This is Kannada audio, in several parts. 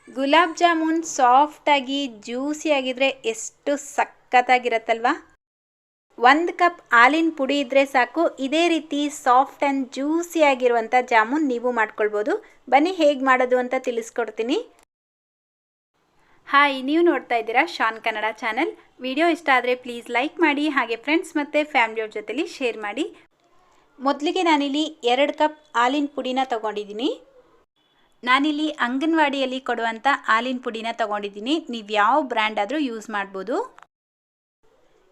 ಗುಲಾಬ್ ಜಾಮೂನ್ ಸಾಫ್ಟಾಗಿ ಜ್ಯೂಸಿಯಾಗಿದ್ದರೆ ಎಷ್ಟು ಸಖತ್ತಾಗಿರತ್ತಲ್ವಾ. 1 ಕಪ್ ಹಾಲಿನ ಪುಡಿ ಇದ್ದರೆ ಸಾಕು, ಇದೇ ರೀತಿ ಸಾಫ್ಟ್ ಆ್ಯಂಡ್ ಜ್ಯೂಸಿಯಾಗಿರುವಂಥ ಜಾಮೂನ್ ನೀವು ಮಾಡ್ಕೊಳ್ಬೋದು. ಬನ್ನಿ ಹೇಗೆ ಮಾಡೋದು ಅಂತ ತಿಳಿಸ್ಕೊಡ್ತೀನಿ. ಹಾಯ್, ನೀವು ನೋಡ್ತಾ ಇದ್ದೀರಾ ಶಾನ್ ಕನ್ನಡ ಚಾನಲ್. ವಿಡಿಯೋ ಇಷ್ಟ ಆದರೆ ಪ್ಲೀಸ್ ಲೈಕ್ ಮಾಡಿ, ಹಾಗೆ ಫ್ರೆಂಡ್ಸ್ ಮತ್ತು ಫ್ಯಾಮಿಲಿಯವ್ರ ಜೊತೆಲಿ ಶೇರ್ ಮಾಡಿ. ಮೊದಲಿಗೆ ನಾನಿಲ್ಲಿ 2 ಕಪ್ ಹಾಲಿನ ಪುಡಿನ ತೊಗೊಂಡಿದ್ದೀನಿ. ನಾನಿಲ್ಲಿ ಅಂಗನವಾಡಿಯಲ್ಲಿ ಕೊಡುವಂಥ ಹಾಲಿನ ಪುಡಿನ ತೊಗೊಂಡಿದ್ದೀನಿ. ನೀವು ಯಾವ ಬ್ರ್ಯಾಂಡ್ ಆದರೂ ಯೂಸ್ ಮಾಡ್ಬೋದು.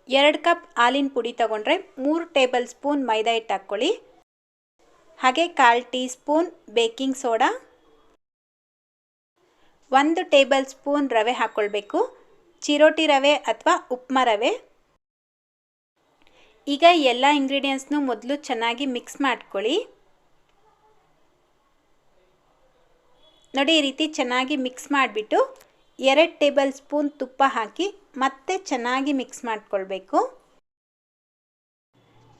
2 ಕಪ್ ಹಾಲಿನ ಪುಡಿ ತೊಗೊಂಡ್ರೆ 3 ಟೇಬಲ್ ಸ್ಪೂನ್ ಮೈದಾ ಹಿಟ್ಟು ಹಾಕ್ಕೊಳ್ಳಿ. ಹಾಗೆ 1/4 tea spoon baking soda, 1 table spoon ರವೆ ಹಾಕ್ಕೊಳ್ಬೇಕು. ಚಿರೋಟಿ ರವೆ ಅಥವಾ ಉಪ್ಮಾ ರವೆ. ಈಗ ಎಲ್ಲ ಇಂಗ್ರೀಡಿಯೆಂಟ್ಸ್ನು ಮೊದಲು ಚೆನ್ನಾಗಿ ಮಿಕ್ಸ್ ಮಾಡ್ಕೊಳ್ಳಿ. ನೋಡಿ, ಈ ರೀತಿ ಚೆನ್ನಾಗಿ ಮಿಕ್ಸ್ ಮಾಡಿಬಿಟ್ಟು 2 ಟೇಬಲ್ ಸ್ಪೂನ್ ತುಪ್ಪ ಹಾಕಿ ಮತ್ತೆ ಚೆನ್ನಾಗಿ ಮಿಕ್ಸ್ ಮಾಡ್ಕೊಳ್ಬೇಕು.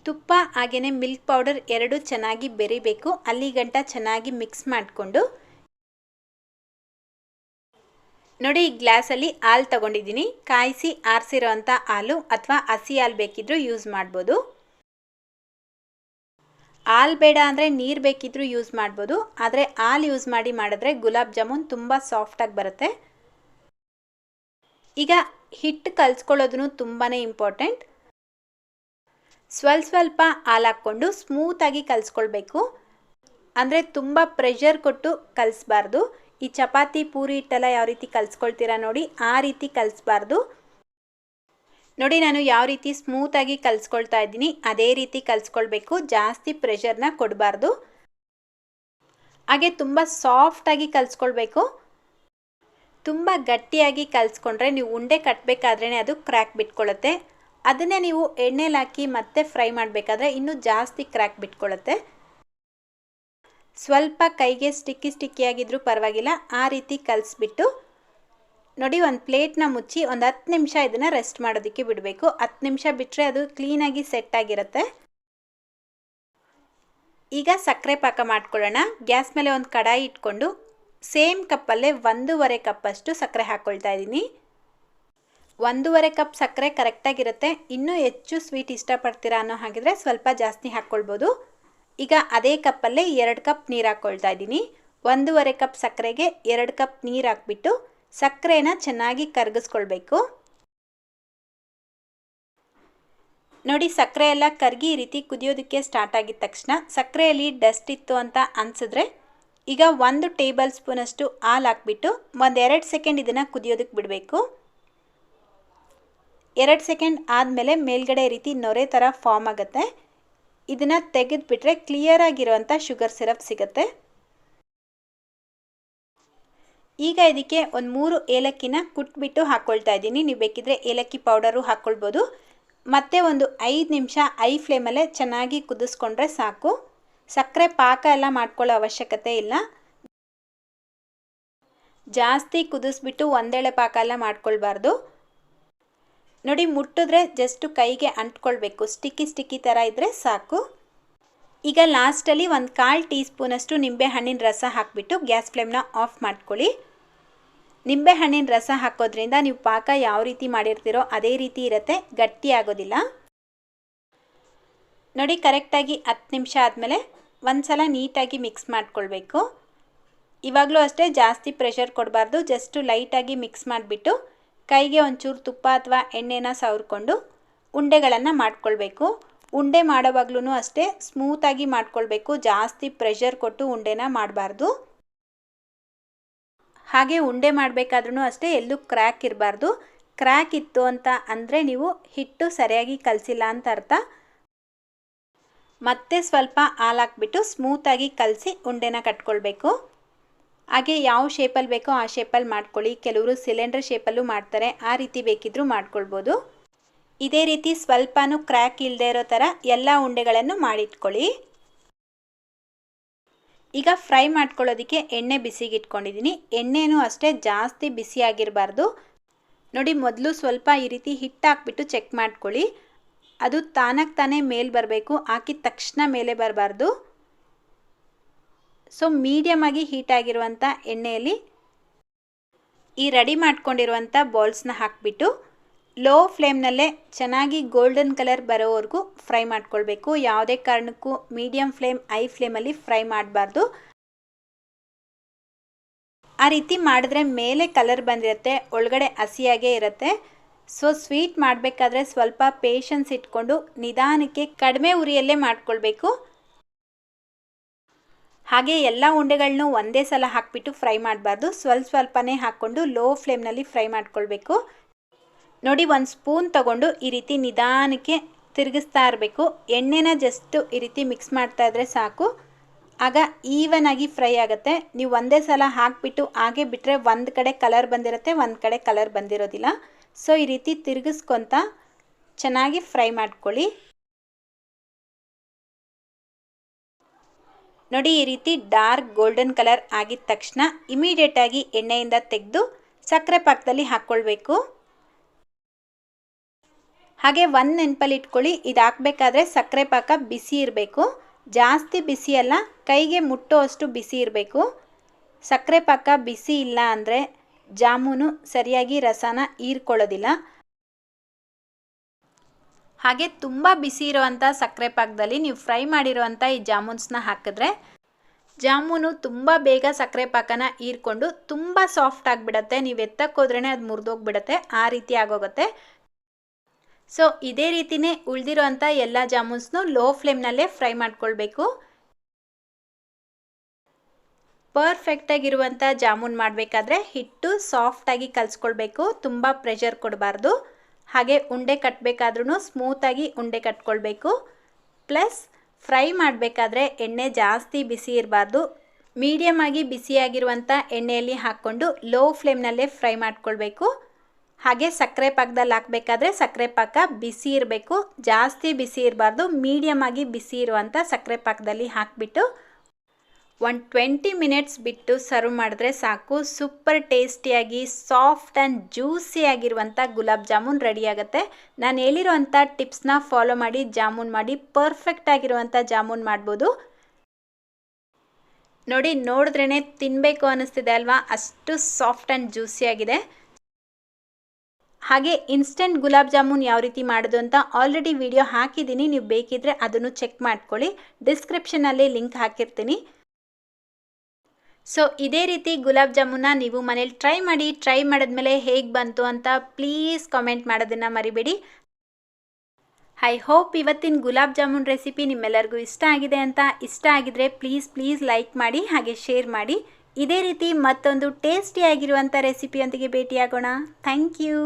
ತುಪ್ಪ ಹಾಗೆಯೇ ಮಿಲ್ಕ್ ಪೌಡರ್ ಎರಡು ಚೆನ್ನಾಗಿ ಬೆರಿಬೇಕು. ಅಲ್ಲಿಗಂಟ ಚೆನ್ನಾಗಿ ಮಿಕ್ಸ್ ಮಾಡಿಕೊಂಡು ನೋಡಿ, ಈ ಗ್ಲಾಸಲ್ಲಿ ಹಾಲು ತಗೊಂಡಿದ್ದೀನಿ. ಕಾಯಿಸಿ ಆರಿಸಿರೋವಂಥ ಹಾಲು ಅಥವಾ ಹಸಿ ಹಾಲು ಬೇಕಿದ್ರೂ ಯೂಸ್ ಮಾಡ್ಬೋದು. ಹಾಲು ಬೇಡ ಅಂದರೆ ನೀರು ಬೇಕಿದ್ರೂ ಯೂಸ್ ಮಾಡ್ಬೋದು. ಆದರೆ ಹಾಲು ಯೂಸ್ ಮಾಡಿದ್ರೆ ಗುಲಾಬ್ ಜಾಮೂನ್ ತುಂಬ ಸಾಫ್ಟಾಗಿ ಬರುತ್ತೆ. ಈಗ ಹಿಟ್ಟು ಕಲಿಸ್ಕೊಳ್ಳೋದು ತುಂಬಾ ಇಂಪಾರ್ಟೆಂಟ್. ಸ್ವಲ್ಪ ಹಾಲು ಹಾಕ್ಕೊಂಡು ಸ್ಮೂತಾಗಿ ಕಲಿಸ್ಕೊಳ್ಬೇಕು. ಅಂದರೆ ತುಂಬ ಪ್ರೆಷರ್ ಕೊಟ್ಟು ಕಲಿಸ್ಬಾರ್ದು. ಈ ಚಪಾತಿ ಪೂರಿ ಹಿಟ್ಟೆಲ್ಲ ಯಾವ ರೀತಿ ಕಲಿಸ್ಕೊಳ್ತೀರಾ ನೋಡಿ, ಆ ರೀತಿ ಕಲಿಸ್ಬಾರ್ದು. ನೋಡಿ, ನಾನು ಯಾವ ರೀತಿ ಸ್ಮೂತಾಗಿ ಕಲಿಸ್ಕೊಳ್ತಾ ಇದ್ದೀನಿ ಅದೇ ರೀತಿ ಕಲಿಸ್ಕೊಳ್ಬೇಕು. ಜಾಸ್ತಿ ಪ್ರೆಷರ್ನ ಕೊಡಬಾರ್ದು. ಹಾಗೆ ತುಂಬ ಸಾಫ್ಟಾಗಿ ಕಲಿಸ್ಕೊಳ್ಬೇಕು. ತುಂಬ ಗಟ್ಟಿಯಾಗಿ ಕಲಿಸ್ಕೊಂಡ್ರೆ ನೀವು ಉಂಡೆ ಕಟ್ಟಬೇಕಾದ್ರೇ ಅದು ಕ್ರ್ಯಾಕ್ ಬಿಟ್ಕೊಳ್ಳುತ್ತೆ. ಅದನ್ನೇ ನೀವು ಎಣ್ಣೆಲಿ ಹಾಕಿ ಮತ್ತೆ ಫ್ರೈ ಮಾಡಬೇಕಾದ್ರೆ ಇನ್ನೂ ಜಾಸ್ತಿ ಕ್ರ್ಯಾಕ್ ಬಿಟ್ಕೊಳ್ಳುತ್ತೆ. ಸ್ವಲ್ಪ ಕೈಗೆ ಸ್ಟಿಕ್ಕಿಯಾಗಿದ್ರೂ ಪರವಾಗಿಲ್ಲ, ಆ ರೀತಿ ಕಲಿಸ್ಬಿಟ್ಟು ನೋಡಿ ಒಂದು ಪ್ಲೇಟ್ನ ಮುಚ್ಚಿ ಒಂದು 10 ನಿಮಿಷ ಇದನ್ನು ರೆಸ್ಟ್ ಮಾಡೋದಕ್ಕೆ ಬಿಡಬೇಕು. 10 ನಿಮಿಷ ಬಿಟ್ಟರೆ ಅದು ಕ್ಲೀನಾಗಿ ಸೆಟ್ ಆಗಿರುತ್ತೆ. ಈಗ ಸಕ್ಕರೆ ಪಾಕ ಮಾಡ್ಕೊಳ್ಳೋಣ. ಗ್ಯಾಸ್ ಮೇಲೆ ಒಂದು ಕಡಾಯಿ ಇಟ್ಕೊಂಡು ಸೇಮ್ ಕಪ್ಪಲ್ಲೇ 1.5 ಕಪ್ಪಷ್ಟು ಸಕ್ಕರೆ ಹಾಕ್ಕೊಳ್ತಾ ಇದ್ದೀನಿ. 1.5 ಕಪ್ ಸಕ್ಕರೆ ಕರೆಕ್ಟಾಗಿರುತ್ತೆ. ಇನ್ನೂ ಹೆಚ್ಚು ಸ್ವೀಟ್ ಇಷ್ಟಪಡ್ತೀರಾ ಅನ್ನೋ ಹಾಗಿದ್ರೆ ಸ್ವಲ್ಪ ಜಾಸ್ತಿ ಹಾಕ್ಕೊಳ್ಬೋದು. ಈಗ ಅದೇ ಕಪ್ಪಲ್ಲೇ 2 ಕಪ್ ನೀರು ಹಾಕ್ಕೊಳ್ತಾ ಇದ್ದೀನಿ. 1.5 ಕಪ್ ಸಕ್ಕರೆಗೆ 2 ಕಪ್ ನೀರು ಹಾಕ್ಬಿಟ್ಟು ಸಕ್ಕರೆನ ಚೆನ್ನಾಗಿ ಕರಗಿಸ್ಕೊಳ್ಬೇಕು. ನೋಡಿ, ಸಕ್ಕರೆ ಎಲ್ಲ ಕರಗಿ ಈ ರೀತಿ ಕುದಿಯೋದಕ್ಕೆ ಸ್ಟಾರ್ಟ್ ಆಗಿದ ತಕ್ಷಣ ಸಕ್ಕರೆಯಲ್ಲಿ ಡಸ್ಟ್ ಇತ್ತು ಅಂತ ಅನಿಸಿದ್ರೆ ಈಗ 1 ಟೇಬಲ್ ಸ್ಪೂನಷ್ಟು ಹಾಲು ಹಾಕ್ಬಿಟ್ಟು 2 ಸೆಕೆಂಡ್ ಇದನ್ನು ಕುದಿಯೋದಕ್ಕೆ ಬಿಡಬೇಕು. 2 ಸೆಕೆಂಡ್ ಆದಮೇಲೆ ಮೇಲ್ಗಡೆ ರೀತಿ ನೊರೆ ಥರ ಫಾರ್ಮ್ ಆಗುತ್ತೆ. ಇದನ್ನು ತೆಗೆದುಬಿಟ್ರೆ ಕ್ಲಿಯರ್ ಆಗಿರುವಂಥ ಶುಗರ್ ಸಿರಪ್ ಸಿಗುತ್ತೆ. ಈಗ ಇದಕ್ಕೆ ಒಂದು 3 ಏಲಕ್ಕಿನ ಕುಟ್ಬಿಟ್ಟು ಹಾಕ್ಕೊಳ್ತಾ ಇದ್ದೀನಿ. ನೀವು ಬೇಕಿದ್ರೆ ಏಲಕ್ಕಿ ಪೌಡರು ಹಾಕ್ಕೊಳ್ಬೋದು. ಮತ್ತೆ ಒಂದು 5 ನಿಮಿಷ ಐ ಫ್ಲೇಮಲ್ಲೇ ಚೆನ್ನಾಗಿ ಕುದಿಸ್ಕೊಂಡ್ರೆ ಸಾಕು. ಸಕ್ಕರೆ ಪಾಕ ಎಲ್ಲ ಮಾಡ್ಕೊಳ್ಳೋ ಅವಶ್ಯಕತೆ ಇಲ್ಲ. ಜಾಸ್ತಿ ಕುದಿಸ್ಬಿಟ್ಟು ಒಂದೇಳೆ ಪಾಕ ಎಲ್ಲ ಮಾಡ್ಕೊಳ್ಬಾರ್ದು. ನೋಡಿ, ಮುಟ್ಟಿದ್ರೆ ಜಸ್ಟ್ ಕೈಗೆ ಅಂಟ್ಕೊಳ್ಬೇಕು. ಸ್ಟಿಕ್ಕಿ ಥರ ಇದ್ದರೆ ಸಾಕು. ಈಗ ಲಾಸ್ಟಲ್ಲಿ ಒಂದು 1/4 ಟೀ ಸ್ಪೂನಷ್ಟು ನಿಂಬೆ ಹಣ್ಣಿನ ರಸ ಹಾಕಿಬಿಟ್ಟು ಗ್ಯಾಸ್ ಫ್ಲೇಮ್ನ ಆಫ್ ಮಾಡ್ಕೊಳ್ಳಿ. ನಿಂಬೆ ಹಣ್ಣಿನ ರಸ ಹಾಕೋದ್ರಿಂದ ನೀವು ಪಾಕ ಯಾವ ರೀತಿ ಮಾಡಿರ್ತೀರೋ ಅದೇ ರೀತಿ ಇರುತ್ತೆ, ಗಟ್ಟಿ ಆಗೋದಿಲ್ಲ. ನೋಡಿ, ಕರೆಕ್ಟಾಗಿ 10 ನಿಮಿಷ ಆದಮೇಲೆ ಒಂದು ಸಲ ನೀಟಾಗಿ ಮಿಕ್ಸ್ ಮಾಡ್ಕೊಳ್ಬೇಕು. ಇವಾಗಲೂ ಅಷ್ಟೇ ಜಾಸ್ತಿ ಪ್ರೆಷರ್ ಕೊಡಬಾರ್ದು. ಜಸ್ಟು ಲೈಟಾಗಿ ಮಿಕ್ಸ್ ಮಾಡಿಬಿಟ್ಟು ಕೈಗೆ ಒಂಚೂರು ತುಪ್ಪ ಅಥವಾ ಎಣ್ಣೆನ ಸವರ್ಕೊಂಡು ಉಂಡೆಗಳನ್ನು ಮಾಡ್ಕೊಳ್ಬೇಕು. ಉಂಡೆ ಮಾಡೋವಾಗ್ಲೂ ಅಷ್ಟೇ ಸ್ಮೂತಾಗಿ ಮಾಡ್ಕೊಳ್ಬೇಕು. ಜಾಸ್ತಿ ಪ್ರೆಷರ್ ಕೊಟ್ಟು ಉಂಡೆನ ಮಾಡಬಾರ್ದು. ಹಾಗೆ ಉಂಡೆ ಮಾಡಬೇಕಾದ್ರೂ ಅಷ್ಟೇ ಎಲ್ಲೂ ಕ್ರ್ಯಾಕ್ ಇರಬಾರ್ದು. ಕ್ರ್ಯಾಕ್ ಇತ್ತು ಅಂತ ಅಂದರೆ ನೀವು ಹಿಟ್ಟು ಸರಿಯಾಗಿ ಕಲಸಿಲ್ಲ ಅಂತ ಅರ್ಥ. ಮತ್ತೆ ಸ್ವಲ್ಪ ಹಾಲು ಹಾಕ್ಬಿಟ್ಟು ಸ್ಮೂತಾಗಿ ಕಲಸಿ ಉಂಡೆನ ಕಟ್ಕೊಳ್ಬೇಕು. ಹಾಗೆ ಯಾವ ಶೇಪಲ್ಲಿ ಬೇಕೋ ಆ ಶೇಪಲ್ಲಿ ಮಾಡ್ಕೊಳ್ಳಿ. ಕೆಲವರು ಸಿಲಿಂಡರ್ ಶೇಪಲ್ಲೂ ಮಾಡ್ತಾರೆ, ಆ ರೀತಿ ಬೇಕಿದ್ರೂ ಮಾಡ್ಕೊಳ್ಬೋದು. ಇದೇ ರೀತಿ ಸ್ವಲ್ಪನೂ ಕ್ರ್ಯಾಕ್ ಇಲ್ಲದೆ ಇರೋ ಥರ ಎಲ್ಲ ಉಂಡೆಗಳನ್ನು ಮಾಡಿಟ್ಕೊಳ್ಳಿ. ಈಗ ಫ್ರೈ ಮಾಡ್ಕೊಳ್ಳೋದಕ್ಕೆ ಎಣ್ಣೆ ಬಿಸಿಗೆ ಇಟ್ಕೊಂಡಿದ್ದೀನಿ. ಎಣ್ಣೆನೂ ಅಷ್ಟೇ ಜಾಸ್ತಿ ಬಿಸಿಯಾಗಿರಬಾರ್ದು. ನೋಡಿ, ಮೊದಲು ಸ್ವಲ್ಪ ಈ ರೀತಿ ಹಿಟ್ಟು ಹಾಕ್ಬಿಟ್ಟು ಚೆಕ್ ಮಾಡ್ಕೊಳ್ಳಿ. ಅದು ತಾನಾಗಿ ತಾನೇ ಮೇಲೆ ಬರಬೇಕು, ಹಾಕಿದ ತಕ್ಷಣ ಮೇಲೆ ಬರಬಾರ್ದು. ಸೊ ಮೀಡಿಯಮ್ ಆಗಿ ಹೀಟ್ ಆಗಿರುವಂಥ ಎಣ್ಣೆಯಲ್ಲಿ ಈ ರೆಡಿ ಮಾಡ್ಕೊಂಡಿರುವಂಥ ಬಾಲ್ಸ್ನ ಹಾಕಿಬಿಟ್ಟು ಲೋ ಫ್ಲೇಮ್ನಲ್ಲೇ ಚೆನ್ನಾಗಿ ಗೋಲ್ಡನ್ ಕಲರ್ ಬರೋವರೆಗೂ ಫ್ರೈ ಮಾಡ್ಕೊಳ್ಬೇಕು. ಯಾವುದೇ ಕಾರಣಕ್ಕೂ ಮೀಡಿಯಮ್ ಫ್ಲೇಮ್, ಐ ಫ್ಲೇಮಲ್ಲಿ ಫ್ರೈ ಮಾಡಬಾರ್ದು. ಆ ರೀತಿ ಮಾಡಿದ್ರೆ ಮೇಲೆ ಕಲರ್ ಬಂದಿರುತ್ತೆ, ಒಳಗಡೆ ಹಸಿಯಾಗೇ ಇರುತ್ತೆ. ಸೊ ಸ್ವೀಟ್ ಮಾಡಬೇಕಾದ್ರೆ ಸ್ವಲ್ಪ ಪೇಷನ್ಸ್ ಇಟ್ಕೊಂಡು ನಿಧಾನಕ್ಕೆ ಕಡಿಮೆ ಉರಿಯಲ್ಲೇ ಮಾಡ್ಕೊಳ್ಬೇಕು. ಹಾಗೆ ಎಲ್ಲ ಉಂಡೆಗಳನ್ನೂ ಒಂದೇ ಸಲ ಹಾಕಿಬಿಟ್ಟು ಫ್ರೈ ಮಾಡಬಾರ್ದು, ಸ್ವಲ್ಪನೇ ಹಾಕ್ಕೊಂಡು ಲೋ ಫ್ಲೇಮ್ನಲ್ಲಿ ಫ್ರೈ ಮಾಡ್ಕೊಳ್ಬೇಕು. ನೋಡಿ, ಒಂದು ಸ್ಪೂನ್ ತಗೊಂಡು ಈ ರೀತಿ ನಿಧಾನಕ್ಕೆ ತಿರುಗಿಸ್ತಾ ಇರಬೇಕು. ಎಣ್ಣೆನ ಜಸ್ಟ್ ಈ ರೀತಿ ಮಿಕ್ಸ್ ಮಾಡ್ತಾ ಇದ್ರೆ ಸಾಕು, ಆಗ ಈವನ್ ಆಗಿ ಫ್ರೈ ಆಗುತ್ತೆ. ನೀವು ಒಂದೇ ಸಲ ಹಾಕಿಬಿಟ್ಟು ಹಾಗೆ ಬಿಟ್ಟರೆ ಒಂದು ಕಡೆ ಕಲರ್ ಬಂದಿರುತ್ತೆ, ಒಂದು ಕಡೆ ಕಲರ್ ಬಂದಿರೋದಿಲ್ಲ. ಸೊ ಈ ರೀತಿ ತಿರುಗಿಸ್ಕೊತ ಚೆನ್ನಾಗಿ ಫ್ರೈ ಮಾಡ್ಕೊಳ್ಳಿ. ನೋಡಿ, ಈ ರೀತಿ ಡಾರ್ಕ್ ಗೋಲ್ಡನ್ ಕಲರ್ ಆಗಿದ ತಕ್ಷಣ ಇಮಿಡಿಯೇಟಾಗಿ ಎಣ್ಣೆಯಿಂದ ತೆಗೆದು ಸಕ್ಕರೆ ಪಾಕದಲ್ಲಿ ಹಾಕ್ಕೊಳ್ಬೇಕು. ಹಾಗೆ ಒಂದು ನೆನಪಲ್ಲಿ ಇಟ್ಕೊಳ್ಳಿ, ಇದು ಹಾಕಬೇಕಾದ್ರೆ ಸಕ್ಕರೆ ಪಾಕ ಬಿಸಿ ಇರಬೇಕು, ಜಾಸ್ತಿ ಬಿಸಿ ಅಲ್ಲ, ಕೈಗೆ ಮುಟ್ಟೋ ಅಷ್ಟು ಬಿಸಿ ಇರಬೇಕು. ಸಕ್ಕರೆ ಪಾಕ ಬಿಸಿ ಇಲ್ಲ ಅಂದರೆ ಜಾಮೂನು ಸರಿಯಾಗಿ ರಸನ ಹೀರ್ಕೊಳ್ಳೋದಿಲ್ಲ. ಹಾಗೆ ತುಂಬ ಬಿಸಿ ಇರೋವಂಥ ಸಕ್ಕರೆ ಪಾಕದಲ್ಲಿ ನೀವು ಫ್ರೈ ಮಾಡಿರೋವಂಥ ಈ ಜಾಮೂನ್ಸ್ನ ಹಾಕಿದ್ರೆ ಜಾಮೂನು ತುಂಬ ಬೇಗ ಸಕ್ಕರೆ ಪಾಕನ ಹೀರ್ಕೊಂಡು ತುಂಬ ಸಾಫ್ಟ್ ಆಗಿಬಿಡತ್ತೆ. ನೀವು ಎತ್ತಕ್ಕೆ ಹೋದ್ರೇ ಅದು ಮುರಿದೋಗ್ಬಿಡತ್ತೆ, ಆ ರೀತಿ ಆಗೋಗುತ್ತೆ. ಸೊ ಇದೇ ರೀತಿಯೇ ಉಳಿದಿರೋವಂಥ ಎಲ್ಲ ಜಾಮೂನ್ಸ್ನು ಲೋ ಫ್ಲೇಮ್ನಲ್ಲೇ ಫ್ರೈ ಮಾಡ್ಕೊಳ್ಬೇಕು. ಪರ್ಫೆಕ್ಟಾಗಿರುವಂಥ ಜಾಮೂನ್ ಮಾಡಬೇಕಾದ್ರೆ ಹಿಟ್ಟು ಸಾಫ್ಟಾಗಿ ಕಲಿಸ್ಕೊಳ್ಬೇಕು, ತುಂಬ ಪ್ರೆಷರ್ ಕೊಡಬಾರ್ದು. ಹಾಗೆ ಉಂಡೆ ಕಟ್ಟಬೇಕಾದ್ರೂ ಸ್ಮೂತಾಗಿ ಉಂಡೆ ಕಟ್ಕೊಳ್ಬೇಕು. ಪ್ಲಸ್ ಫ್ರೈ ಮಾಡಬೇಕಾದ್ರೆ ಎಣ್ಣೆ ಜಾಸ್ತಿ ಬಿಸಿ ಇರಬಾರ್ದು, ಮೀಡಿಯಮ್ ಆಗಿ ಬಿಸಿಯಾಗಿರುವಂಥ ಎಣ್ಣೆಯಲ್ಲಿ ಹಾಕ್ಕೊಂಡು ಲೋ ಫ್ಲೇಮ್ನಲ್ಲೇ ಫ್ರೈ ಮಾಡ್ಕೊಳ್ಬೇಕು. ಹಾಗೆ ಸಕ್ಕರೆ ಪಾಕದಲ್ಲಿ ಹಾಕಬೇಕಾದ್ರೆ ಸಕ್ಕರೆ ಪಾಕ ಬಿಸಿ ಇರಬೇಕು, ಜಾಸ್ತಿ ಬಿಸಿ ಇರಬಾರ್ದು, ಮೀಡಿಯಮ್ ಆಗಿ ಬಿಸಿ ಇರುವಂಥ ಸಕ್ಕರೆ ಪಾಕದಲ್ಲಿ ಹಾಕಿಬಿಟ್ಟು ಒಂದು 20 ಮಿನಿಟ್ಸ್ ಬಿಟ್ಟು ಸರ್ವ್ ಮಾಡಿದ್ರೆ ಸಾಕು. ಸೂಪರ್ ಟೇಸ್ಟಿಯಾಗಿ ಸಾಫ್ಟ್ ಆ್ಯಂಡ್ ಜ್ಯೂಸಿಯಾಗಿರುವಂಥ ಗುಲಾಬ್ ಜಾಮೂನ್ ರೆಡಿ ಆಗುತ್ತೆ. ನಾನು ಹೇಳಿರೋವಂಥ ಟಿಪ್ಸ್ನ ಫಾಲೋ ಮಾಡಿ ಜಾಮೂನ್ ಮಾಡಿ ಪರ್ಫೆಕ್ಟಾಗಿರುವಂಥ ಜಾಮೂನ್ ಮಾಡ್ಬೋದು. ನೋಡಿ, ನೋಡಿದ್ರೇ ತಿನ್ನಬೇಕು ಅನ್ನಿಸ್ತಿದೆ ಅಲ್ವಾ, ಅಷ್ಟು ಸಾಫ್ಟ್ ಆ್ಯಂಡ್ ಜ್ಯೂಸಿಯಾಗಿದೆ. ಹಾಗೆ ಇನ್ಸ್ಟೆಂಟ್ ಗುಲಾಬ್ ಜಾಮೂನ್ ಯಾವ ರೀತಿ ಮಾಡೋದು ಅಂತ ಆಲ್ರೆಡಿ ವಿಡಿಯೋ ಹಾಕಿದ್ದೀನಿ, ನೀವು ಬೇಕಿದ್ದರೆ ಅದನ್ನು ಚೆಕ್ ಮಾಡ್ಕೊಳ್ಳಿ, ಡಿಸ್ಕ್ರಿಪ್ಷನಲ್ಲಿ ಲಿಂಕ್ ಹಾಕಿರ್ತೀನಿ. ಸೊ ಇದೇ ರೀತಿ ಗುಲಾಬ್ ಜಾಮೂನ್ನ ನೀವು ಮನೇಲಿ ಟ್ರೈ ಮಾಡಿದ್ಮೇಲೆ ಹೇಗೆ ಬಂತು ಅಂತ ಪ್ಲೀಸ್ ಕಾಮೆಂಟ್ ಮಾಡೋದನ್ನು ಮರಿಬೇಡಿ. ಐ ಹೋಪ್ ಇವತ್ತಿನ ಗುಲಾಬ್ ಜಾಮೂನ್ ರೆಸಿಪಿ ನಿಮ್ಮೆಲ್ಲರಿಗೂ ಇಷ್ಟ ಆಗಿದೆ ಅಂತ. ಇಷ್ಟ ಆಗಿದ್ರೆ ಪ್ಲೀಸ್ ಲೈಕ್ ಮಾಡಿ, ಹಾಗೆ ಶೇರ್ ಮಾಡಿ. ಇದೇ ರೀತಿ ಮತ್ತೊಂದು ಟೇಸ್ಟಿಯಾಗಿರುವಂಥ ರೆಸಿಪಿಯೊಂದಿಗೆ ಭೇಟಿಯಾಗೋಣ. Thank you.